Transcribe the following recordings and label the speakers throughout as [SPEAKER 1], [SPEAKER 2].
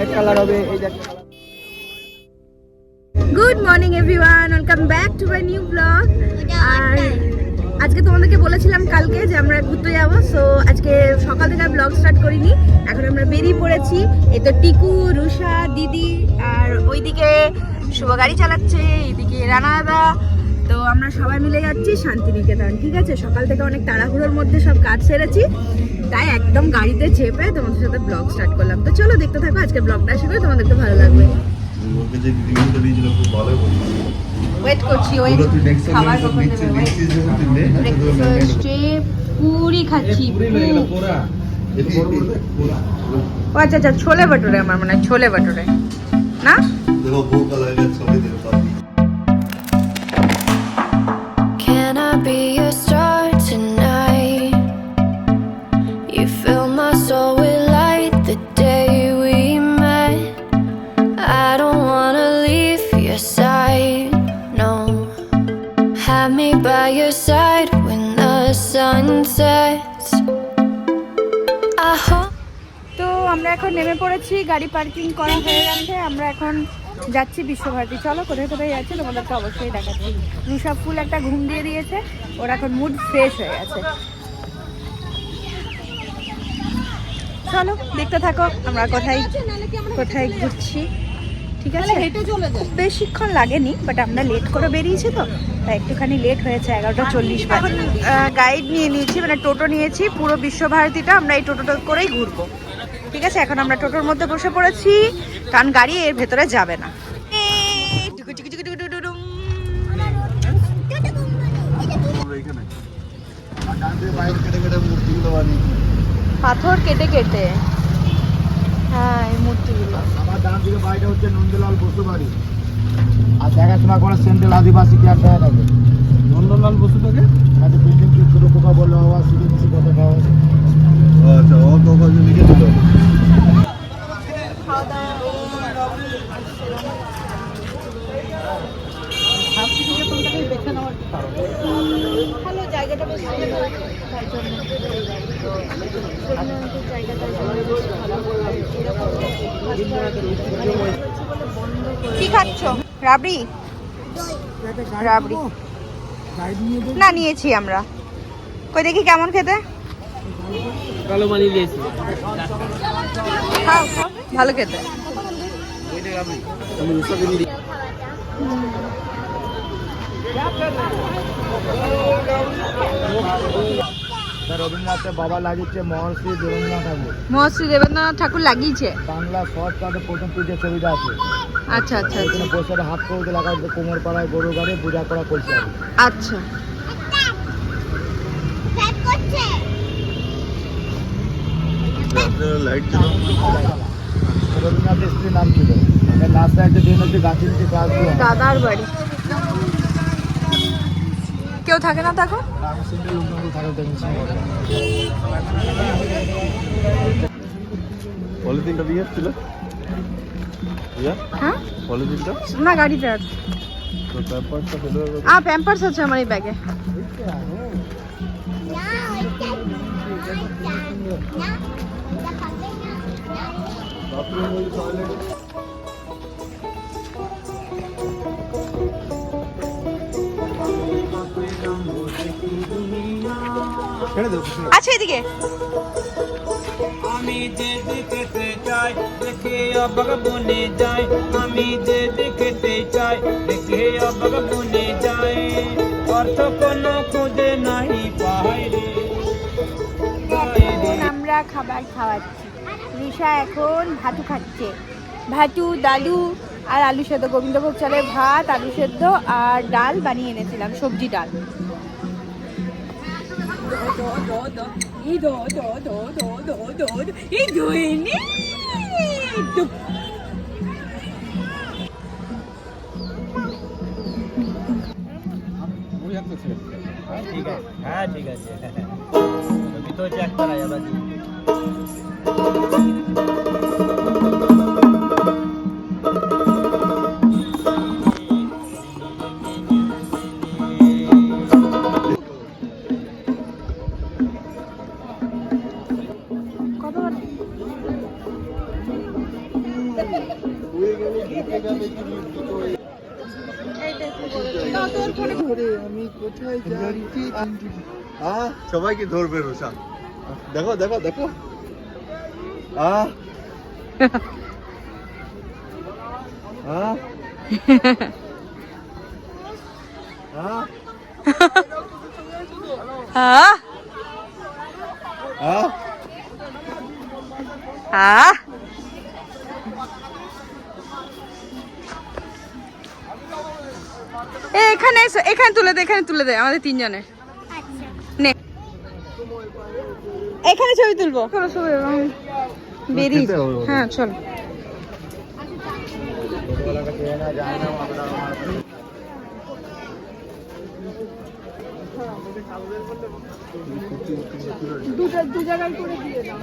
[SPEAKER 1] White colour হবে এই যে।
[SPEAKER 2] Good morning everyone, welcome back to my new blog. আর আজকে তোমাদেরকে বলেছিলাম কালকে যে আমরা ঘুরতে যাবো, সো আজকে সকাল থেকে ব্লগ স্টার্ট করিনি, এখন আমরা বেরিয়ে পড়েছি। এই তো টিকু, রুষা, দিদি আর ওইদিকে শুভ গাড়ি চালাচ্ছে, এইদিকে রানাদা। তো আমরা সবাই মিলে যাচ্ছি শান্তিনিকেতন। ঠিক আছে, সকাল থেকে অনেক তাড়াহুড়োর মধ্যে সব কাজ সেরেছি, তাই একদম গাড়িতে চেপে তোমাদের সাথে ব্লগ স্টার্ট করলাম। তো চলো দেখতে থাকো আজকে ব্লগটা, আশা করি তোমাদেরকে ভালো লাগবে। ওয়েট করছি, ওই খাবার ব্রেকফাস্টে পুরি খাচ্ছি। ও আচ্ছা আচ্ছা, ছোলে ভাটুরে, আমার মনে হয় ছোলে ভাটুরে না।
[SPEAKER 3] Can I be your star tonight? You fill my soul with light the day we met. I don't wanna leave your side, no. Have me by your side when the sun sets. I hope.
[SPEAKER 2] তো আমরা এখন নেমে পড়েছি, গাড়ি parking করা হয়ে গেছে, আমরা এখন যাচ্ছি বিশ্বভারতী। চলো কোথায় কোথায় যাচ্ছি তোমাদেরকে অবশ্যই দেখাচ্ছি। রুষা ফুল একটা ঘুম দিয়ে দিয়েছে, ওর এখন মুড ফ্রেশ হয়ে গেছে। চলো দেখতে থাকো আমরা কোথায় কোথায় ঘুরছি। ঠিক আছে, খুব বেশিক্ষণ লাগেনি, বাট আমরা লেট করে বেরিয়েছি তো তাই একটুখানি লেট হয়েছে, 11:40 বাজে। গাইড নিয়ে নিয়েছি, মানে টোটো নিয়েছি, পুরো বিশ্বভারতীটা আমরা এই টোটোটা করেই ঘুরবো। ঠিক আছে, এখন আমরা টোটোর মধ্যে বসে পড়েছি, কারণ গাড়ি এর ভেতরে যাবে না। পাথর কেটে কেটে, হ্যাঁ এই মূর্তিগুলো।
[SPEAKER 1] আমার ডান দিকে বাড়িটা হচ্ছে নন্দলাল বসু বাড়ি, আর দেখাশোনা করে সেন্ট্রাল আদিবাসী ক্যাম্প থাকে। নন্দলাল বসু থাকে আমাদের বিল্ডিং কি ছোটো পোকা বলে হওয়া সিঁড়ি মিশি কত খাওয়া। আচ্ছা, ও তো লিখে দিল।
[SPEAKER 2] ভালো জায়গাটা, বেশ কি খাচ্ছ? রাবড়ি? রাবড়ি না, নিয়েছি আমরা। কই দেখি কেমন খেতে।
[SPEAKER 1] কালো মানি দিয়েছি,
[SPEAKER 2] খাও খাও, ভালো খেতে।
[SPEAKER 1] রবীন্দ্রনাথের বাবা লাগিয়েছে মহর্ষি দেবেন্দ্রনাথ ঠাকুর।
[SPEAKER 2] মহর্ষি দেবেন্দ্রনাথ ঠাকুর লাগিয়েছে
[SPEAKER 1] বাংলা শর্ট কার্ডে প্রথম পেজে ছবিটা আছে।
[SPEAKER 2] আচ্ছা আচ্ছা আচ্ছা
[SPEAKER 1] বছরে হাত করে লেখা আছে কোমর পাড়ায় গরু গাড়ি পূজা করা করছে।
[SPEAKER 2] আচ্ছা,
[SPEAKER 1] রবীন্দ্রনাথের স্ত্রীর নাম ছিল। রাস্তায় একটা ট্রেন হচ্ছে গাছের নিচে কাজ
[SPEAKER 2] দাদার বাড়ি। কেউ থাকে না থাকো।
[SPEAKER 1] পলিথিনটা দিয়ে ছিল
[SPEAKER 2] হ্যাঁ,
[SPEAKER 1] পলিথিনটা
[SPEAKER 2] না গাড়িতে আছে। প্যাম্পার্স আছে আমার এই ব্যাগে। আচ্ছা এদিকে
[SPEAKER 4] আমি যে দিকেতে চাই দেখে অবাক বনে যাই, আমি যে দিকেতে চাই দেখে অবাক বনে যাই, অর্থ কোনো খুঁজে নাই পাই রে।
[SPEAKER 2] আমরা খাবার খাওয়াচ্ছি, রুষা এখন ভাতু খাচ্ছে, ভাতু ডালু আর আলু সেদ্ধ, গোবিন্দভোগ চালের ভাত, আলু সেদ্ধ আর ডাল বানিয়ে এনেছিলাম, সবজি ডাল।
[SPEAKER 4] ঠিক আছে, হ্যাঁ ঠিক আছে, তো চেক করা যাবে।
[SPEAKER 1] আমি কোথায় যাচ্ছি?
[SPEAKER 5] সবাইকে ধরবে রোশা। দেখো দেখো দেখো
[SPEAKER 2] এখানে এসো, এখানে তুলে দে আমাদের তিনজনের। নে এখানে ছবি তুলবো, চলো সবাই বেরিয়ে। হ্যাঁ চলো। দু জায়গায় করে দিয়ে দাও।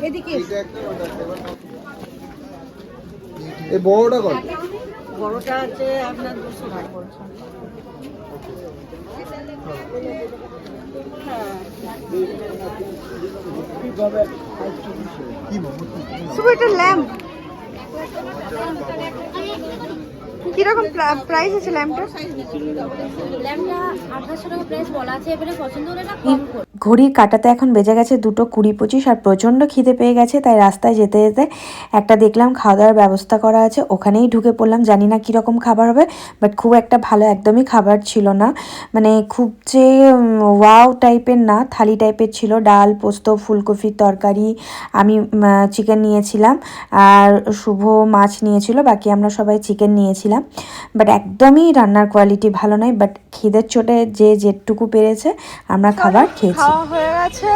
[SPEAKER 2] এদিকে
[SPEAKER 5] এই বড়টা কত?
[SPEAKER 2] বড়টা আছে আপনার 200 টাকা পড়ছে। শুধু এটা ল্যাম্প কিরকম প্রাইস আছে ল্যাম্পটা?
[SPEAKER 6] ল্যাম্পটা 1800 টাকা প্রাইস বলা আছে, এবারে পছন্দ হলে না কম করে।
[SPEAKER 7] ঘড়ির কাঁটাতে এখন বেজে গেছে 2:20-25 আর প্রচণ্ড খিদে পেয়ে গেছে, তাই রাস্তায় যেতে যেতে একটা দেখলাম খাওয়া দাওয়ার ব্যবস্থা করা আছে, ওখানেই ঢুকে পড়লাম। জানি না কীরকম খাবার হবে, বাট খুব একটা ভালো একদমই খাবার ছিল না, মানে খুব যে ওয়াও টাইপের না, থালি টাইপের ছিল। ডাল, পোস্ত, ফুলকপির তরকারি, আমি চিকেন নিয়েছিলাম আর শুভ মাছ নিয়েছিল, বাকি আমরা সবাই চিকেন নিয়েছিলাম। বাট একদমই রান্নার কোয়ালিটি ভালো নয়, বাট খিদের চোটে যে যেটুকু পেরেছে আমরা খাবার খেয়েছি।
[SPEAKER 2] খাওয়া হয়ে গেছে,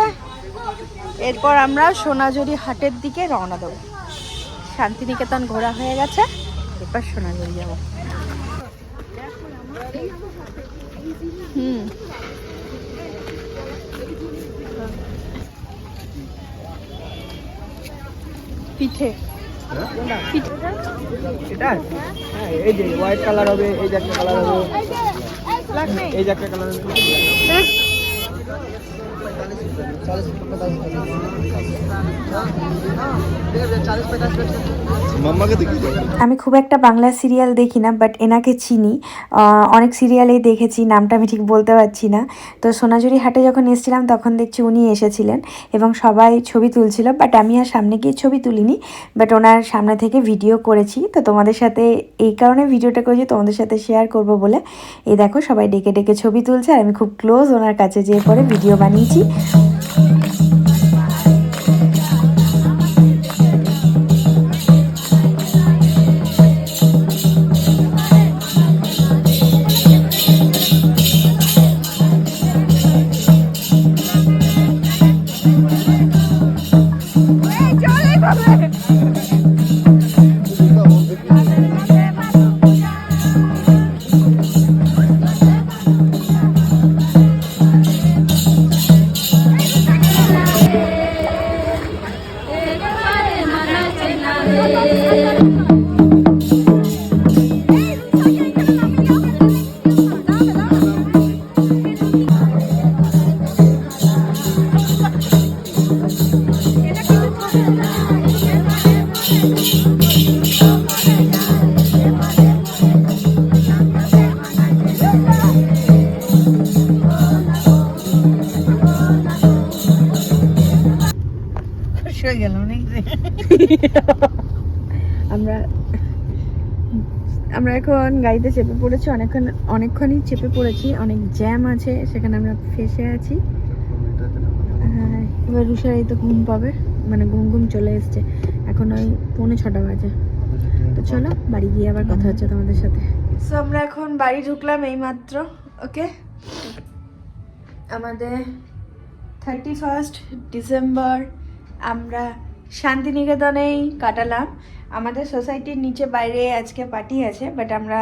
[SPEAKER 2] এরপর আমরা সোনাঝুরি হাটের দিকে রওনা দেবো। শান্তিনিকেতন ঘোরা হয়ে গেছে, এরপর সোনাঝুরি যাবো। পিঠে
[SPEAKER 1] এটা হ্যাঁ, এই যে হোয়াইট কালার হবে, এই যে একটা কালার হবে, এই যে একটা কালার হবে।
[SPEAKER 5] মাম্মাকে দেখি
[SPEAKER 7] আমি খুব একটা বাংলা সিরিয়াল দেখি না, বাট এনাকে চিনি, অনেক সিরিয়ালেই দেখেছি, নামটা আমি ঠিক বলতে পারছি না। তো সোনাঝুরি হাটে যখন এসেছিলাম তখন দেখছি উনি এসেছিলেন এবং সবাই ছবি তুলছিল, বাট আমি আর সামনে গিয়ে ছবি তুলিনি, বাট ওনার সামনে থেকে ভিডিও করেছি। তো তোমাদের সাথে এই কারণে ভিডিওটা করেছি, তোমাদের সাথে শেয়ার করব বলে। এই দেখো সবাই ডেকে ডেকে ছবি তুলছে আর আমি খুব ক্লোজ ওনার কাছে যেয়ে পরে ভিডিও বানিয়েছি। আমরা এখন গাড়িতে চেপে পড়েছি, অনেকক্ষণই চেপে পড়েছি, অনেক জ্যাম আছে সেখানে আমরা ফেসে আছি। এবার রুষার এই তো ঘুম পাবে, মানে ঘুম চলে এসছে, এখন ওই 6:45 বাজে। তো চলো বাড়ি গিয়ে আবার কথা হচ্ছে তোমাদের সাথে। সো আমরা এখন বাড়ি ঢুকলাম এই মাত্র। ওকে, আমাদের 31 ডিসেম্বর আমরা শান্তিনিকেতনেই কাটালাম। আমাদের সোসাইটির নিচে বাইরে আজকে পার্টি আছে, বাট আমরা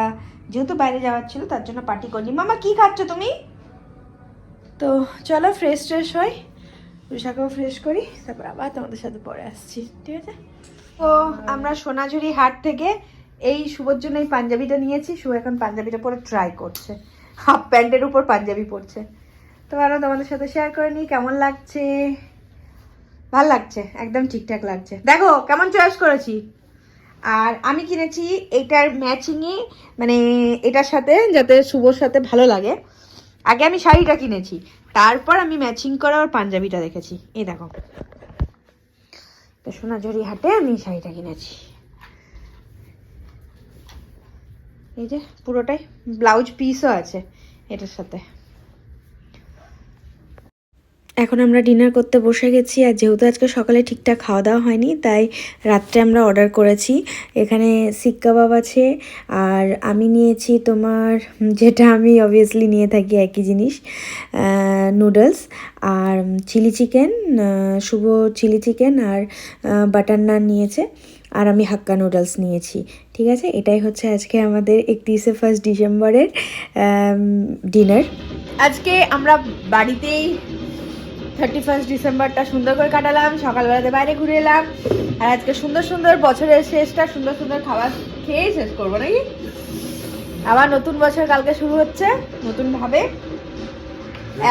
[SPEAKER 7] যেহেতু বাইরে যাওয়ার ছিল তার জন্য পার্টি করিনি। মামা কি খাচ্ছ তুমি? তো চলো ফ্রেশ হই, রুষাকেও ফ্রেশ করি, তারপর আবার তোমাদের সাথে পরে আসছি, ঠিক আছে? তো আমরা সোনাঝুরি হাট থেকে এই শুভর জন্য এই পাঞ্জাবিটা নিয়েছি। শুভ এখন পাঞ্জাবিটা পরে ট্রাই করছে, হাফ প্যান্টের উপর পাঞ্জাবি পরছে। তো আরও তোমাদের সাথে শেয়ার করে নিই কেমন লাগছে।
[SPEAKER 2] ভাল লাগছে, একদম ঠিকঠাক লাগছে। দেখো কেমন চয়েস করেছি। আর আমি কিনেছি এটার ম্যাচিংয়ে, মানে এটার সাথে যাতে শুভর সাথে ভালো লাগে। আগে আমি শাড়িটা কিনেছি, তারপর আমি ম্যাচিং করা ওর পাঞ্জাবিটা দেখেছি। এই দেখো, সোনাঝুরি হাটে আমি শাড়িটা কিনেছি। এই যে পুরোটাই ব্লাউজ পিসও আছে এটার সাথে।
[SPEAKER 7] এখন আমরা ডিনার করতে বসে গেছি। আর যেহেতু আজকে সকালে ঠিকঠাক খাওয়া দাওয়া হয়নি, তাই রাত্রে আমরা অর্ডার করেছি। এখানে শিক কাবাব আছে, আর আমি নিয়েছি তোমার, যেটা আমি অবভিয়াসলি নিয়ে থাকি একই জিনিস, নুডলস আর চিলি চিকেন। শুভ চিলি চিকেন আর বাটার নান নিয়েছে, আর আমি হাক্কা নুডলস নিয়েছি। ঠিক আছে, এটাই হচ্ছে আজকে আমাদের 31 ডিসেম্বরের ডিনার।
[SPEAKER 2] আজকে আমরা বাড়িতেই 31 ডিসেম্বরটা সুন্দর করে কাটালাম। সকালবেলাতে বাইরে ঘুরে এলাম, আর আজকে সুন্দর সুন্দর বছরের শেষটা সুন্দর সুন্দর খাবার খেয়ে শেষ করবো নাকি। আবার নতুন বছর কালকে শুরু হচ্ছে নতুনভাবে।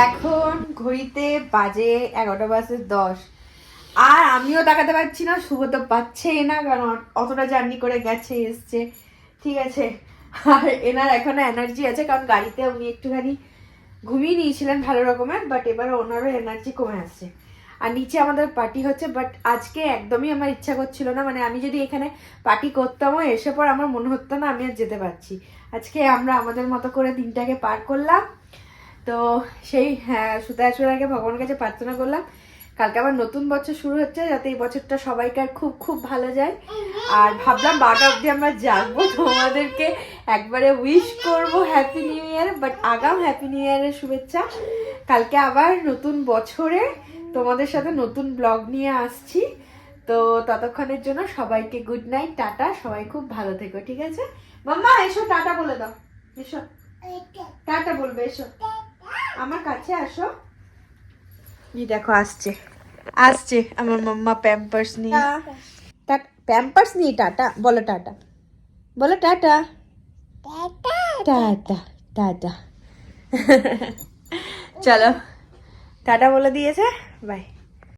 [SPEAKER 2] এখন ঘড়িতে বাজে 11:10, আর আমিও তাকাতে পারছি না, শুভ তো পাচ্ছেই না, কারণ অতটা জার্নি করে গেছে এসছে। ঠিক আছে, আর এনার এখনো এনার্জি আছে, কারণ গাড়িতে উনি একটুখানি ঘুমিয়ে নিয়েছিলেন ভালো রকমের, বাট এবার ওনারও এনার্জি কমে আসছে। আর নিচে আমাদের পার্টি হচ্ছে, বাট আজকে একদমই আমার ইচ্ছা করছিল না। মানে আমি যদি এখানে পার্টি করতামও, এসে পর আমার মনে হতো না আমি আর যেতে পারছি। আজকে আমরা আমাদের মতো করে দিনটাকে পার করলাম। তো সেই সুতার আগে ভগবানের কাছে প্রার্থনা করলাম কালকে আবার নতুন বছর শুরু হচ্ছে, যাতে এই বছরটা সবাইকার খুব খুব ভালো যায়। আর ভাবলাম 12টা অবধি আমরা জাগবো, তোমাদেরকে একবারে উইশ করব হ্যাপি নিউ ইয়ার। বাট আগাম হ্যাপি নিউ ইয়ারের শুভেচ্ছা। কালকে আবার নতুন বছরে তোমাদের সাথে নতুন ব্লগ নিয়ে আসছি। তো ততক্ষণের জন্য সবাইকে গুড নাইট, টাটা, সবাই খুব ভালো থেকো। ঠিক আছে মাম্মা, এসো টাটা বলে দাও, এসো টাটা বলবে, এসো আমার কাছে আসো। এই দেখো আসছে আসছে আমার মাম্মা প্যাম্পার্স নিয়ে। প্যাম্পার্স নিয়ে টাটা বলো, টাটা বলো, টাটা টাটা টাটা। চলো টাটা বলে দিয়েছে, বাই।